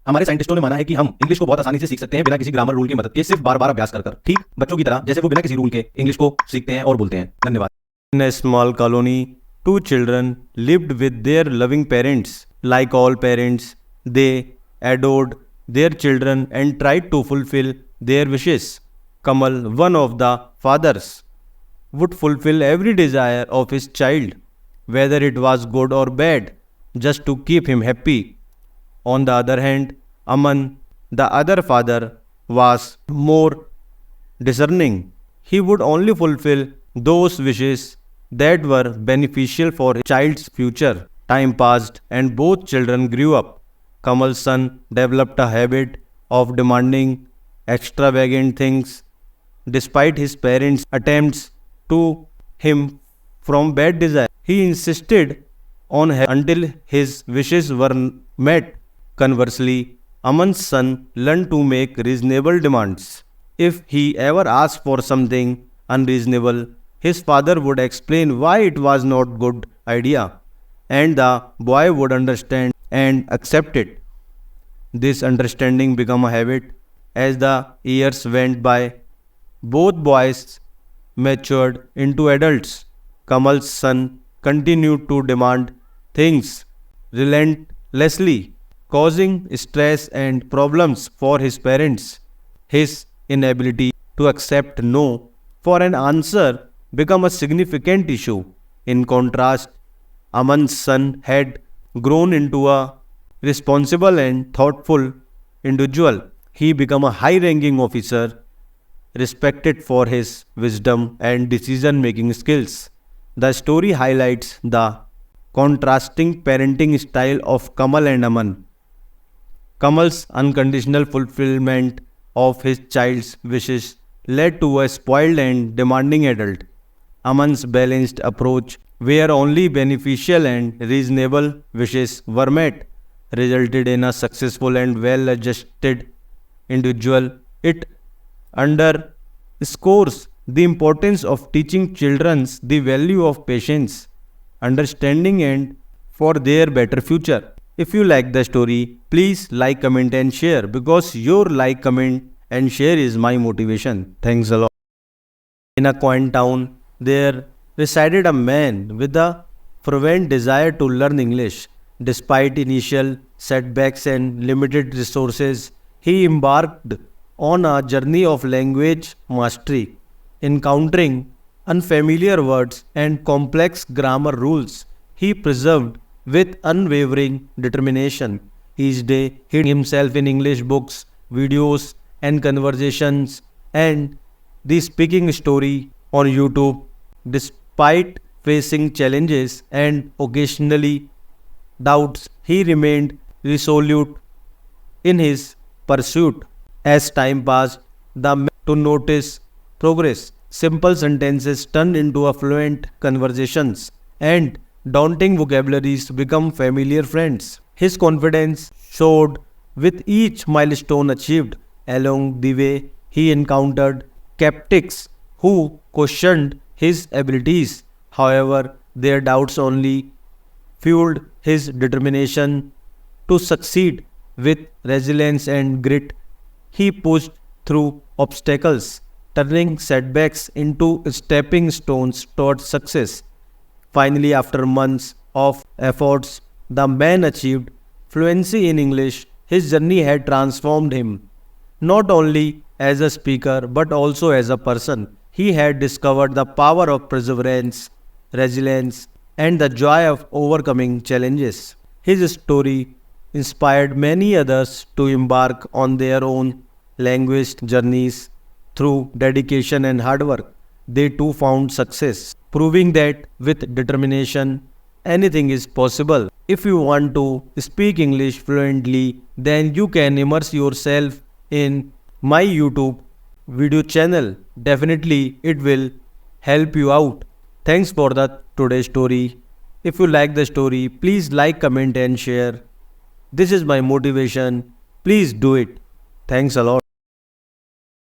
हमारे साइंटिस्टों ने माना है कि हम इंग्लिश को बहुत आसानी से सीख सकते हैं बिना किसी ग्रामर रूल की मदद के, सिर्फ बार बार अभ्यास कर कर, ठीक बच्चों की तरह जैसे वो बिना किसी रूल के इंग्लिश को सीखते हैं और बोलते हैं। धन्यवाद। In a small colony, two children lived with their loving parents. Like all parents, they adored their children and tried to fulfill their wishes. Kamal, one of the fathers, would fulfill every desire of his child, whether it was good or bad, just to keep him happy. On the other hand, Aman, the other father, was more discerning. He would only fulfill those wishes that were beneficial for his child's future. Time passed and both children grew up. Kamal's son developed a habit of demanding extravagant things despite his parents' attempts to him from bad desire. He insisted on until his wishes were met. Conversely, Aman's son learned to make reasonable demands. If he ever asked for something unreasonable, his father would explain why it was not good idea, and the boy would understand and accept it. This understanding became a habit. As the years went by, both boys matured into adults. Kamal's son continued to demand things relentlessly, causing stress and problems for his parents. His inability to accept no for an answer became a significant issue. In contrast, Aman's son had grown into a responsible and thoughtful individual. He became a high ranking officer, respected for his wisdom and decision making skills. The story highlights the contrasting parenting style of Kamal and Aman. Kamal's unconditional fulfillment of his child's wishes led to a spoiled and demanding adult. Aman's balanced approach, where only beneficial and reasonable wishes were met, resulted in a successful and well-adjusted individual. It underscores the importance of teaching children the value of patience, understanding, and for their better future. If you like the story, please like, comment, and share, because your like, comment, and share is my motivation. Thanks a lot. In a quaint town, there resided a man with a fervent desire to learn English. Despite initial setbacks and limited resources, he embarked on a journey of language mastery. Encountering unfamiliar words and complex grammar rules, he persevered with unwavering determination. Each day, he himself in English books, videos, and conversations, and the speaking story on YouTube. Despite facing challenges and occasionally doubts, he remained resolute in his pursuit. As time passed, the man to notice progress. Simple sentences turned into a fluent conversations, and daunting vocabularies become familiar friends. His confidence soared with each milestone achieved. Along the way, he encountered skeptics who questioned his abilities. However, their doubts only fueled his determination to succeed. With resilience and grit, he pushed through obstacles, turning setbacks into stepping stones towards success. Finally, after months of efforts, the man achieved fluency in English. His journey had transformed him, not only as a speaker but also as a person. He had discovered the power of perseverance, resilience, and the joy of overcoming challenges. His story inspired many others to embark on their own language journeys. Through dedication and hard work, they too found success, proving that with determination, anything is possible. If you want to speak English fluently, then you can immerse yourself in my YouTube video channel. Definitely, it will help you out. Thanks for the today's story. If you like the story, please like, comment, and share. This is my motivation. Please do it. Thanks a lot.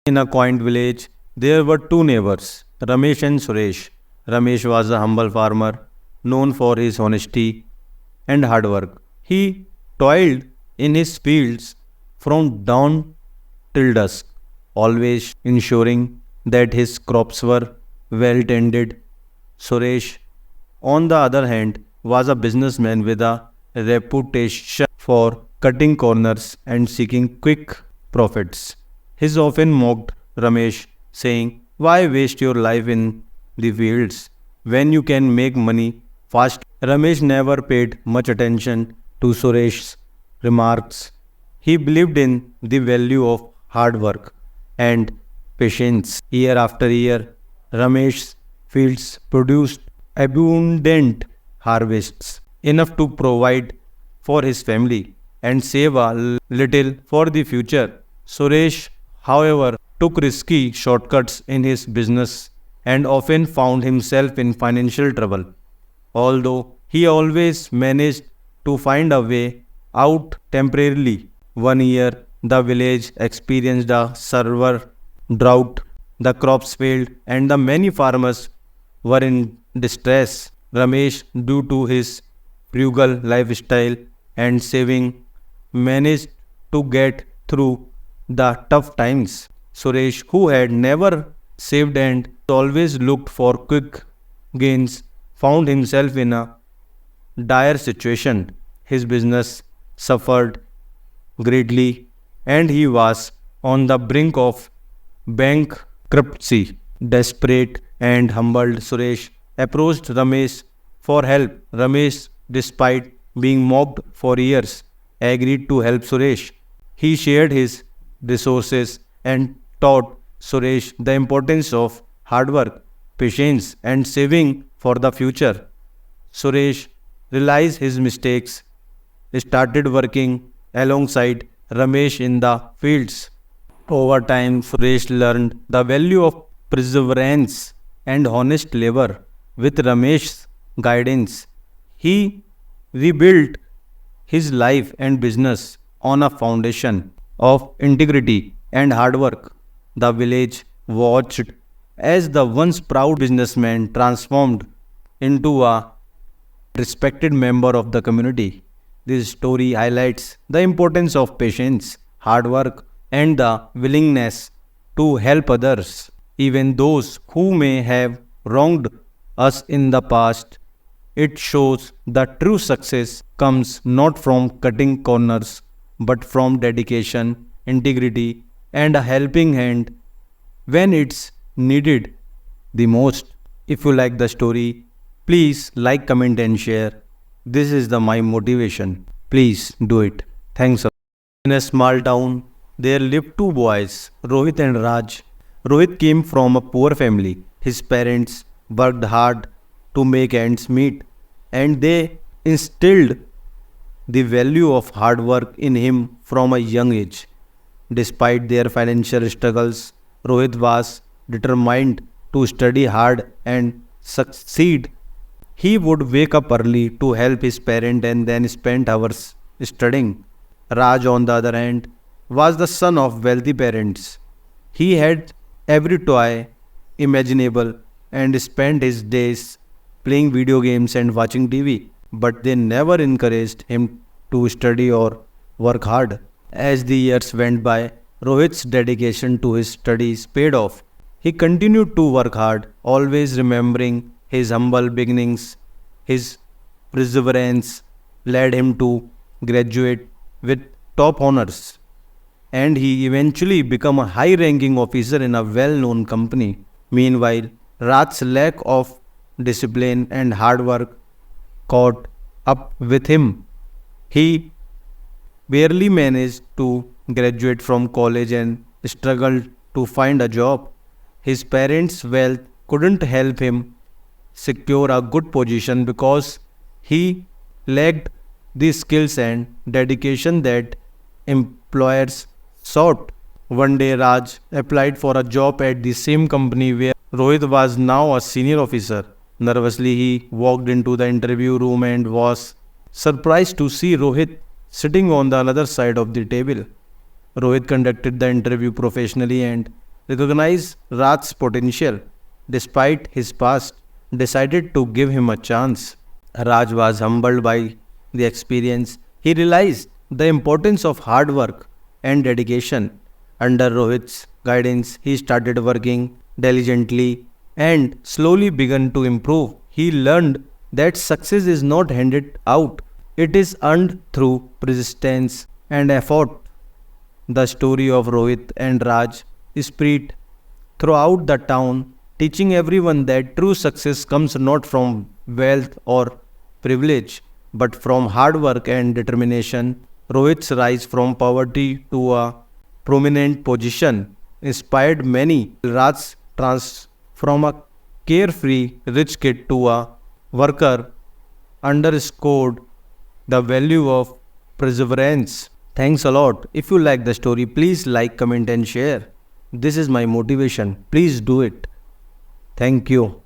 In a quaint village, there were two neighbors, Ramesh and Suresh. Ramesh was a humble farmer, known for his honesty and hard work. He toiled in his fields from dawn till dusk, always ensuring that his crops were well tended. Suresh, on the other hand, was a businessman with a reputation for cutting corners and seeking quick profits. He often mocked Ramesh, saying, "Why waste your life in the fields when you can make money fast?" Ramesh never paid much attention to Suresh's remarks. He believed in the value of hard work and patience. Year after year, Ramesh's fields produced abundant harvests, enough to provide for his family and save a little for the future. Suresh, however, took risky shortcuts in his business and often found himself in financial trouble. Although he always managed to find a way out temporarily. One year, the village experienced a severe drought. The crops failed, and the many farmers were in distress. Ramesh, due to his frugal lifestyle and saving, managed to get through the tough times. Suresh, who had never saved and always looked for quick gains, found himself in a dire situation. His business suffered greatly and he was on the brink of bankruptcy. Desperate and humbled, Suresh approached Ramesh for help. Ramesh, despite being mocked for years, agreed to help Suresh. He shared his resources and taught Suresh the importance of hard work, patience, and saving for the future. Suresh realized his mistakes, started working alongside Ramesh in the fields. Over time, Suresh learned the value of perseverance and honest labor. With Ramesh's guidance, he rebuilt his life and business on a foundation of integrity and hard work. The village watched as the once proud businessman transformed into a respected member of the community. This story highlights the importance of patience, hard work, and the willingness to help others, even those who may have wronged us in the past. It shows that true success comes not from cutting corners, but from dedication, integrity, and a helping hand when it's needed the most. If you like the story, please like, comment, and share. This is my motivation. Please do it. Thanks. In a small town, there lived two boys, Rohit and Raj. Rohit came from a poor family. His parents worked hard to make ends meet, and they instilled the value of hard work in him from a young age. Despite their financial struggles, Rohit was determined to study hard and succeed. He would wake up early to help his parent and then spend hours studying. Raj, on the other hand, was the son of wealthy parents. He had every toy imaginable and spent his days playing video games and watching TV, but they never encouraged him to study or work hard. As the years went by, Rohit's dedication to his studies paid off. He continued to work hard, always remembering his humble beginnings. His perseverance led him to graduate with top honors, and he eventually became a high-ranking officer in a well-known company. Meanwhile, Raj's lack of discipline and hard work caught up with him. He barely managed to graduate from college and struggled to find a job. His parents' wealth couldn't help him secure a good position because he lacked the skills and dedication that employers sought. One day, Raj applied for a job at the same company where Rohit was now a senior officer. Nervously, he walked into the interview room and was surprised to see Rohit sitting on the other side of the table. Rohit conducted the interview professionally and recognized Raj's potential. Despite his past, decided to give him a chance. Raj was humbled by the experience. He realized the importance of hard work and dedication. Under Rohit's guidance, he started working diligently and slowly began to improve. He learned that success is not handed out, it is earned through persistence and effort. The story of Rohit and Raj spread throughout the town, teaching everyone that true success comes not from wealth or privilege, but from hard work and determination. Rohit's rise from poverty to a prominent position inspired many. Raj's trans from a carefree rich kid to a worker underscored the value of perseverance. Thanks a lot. If you like the story, please like, comment, and share. This is my motivation. Please do it. Thank you.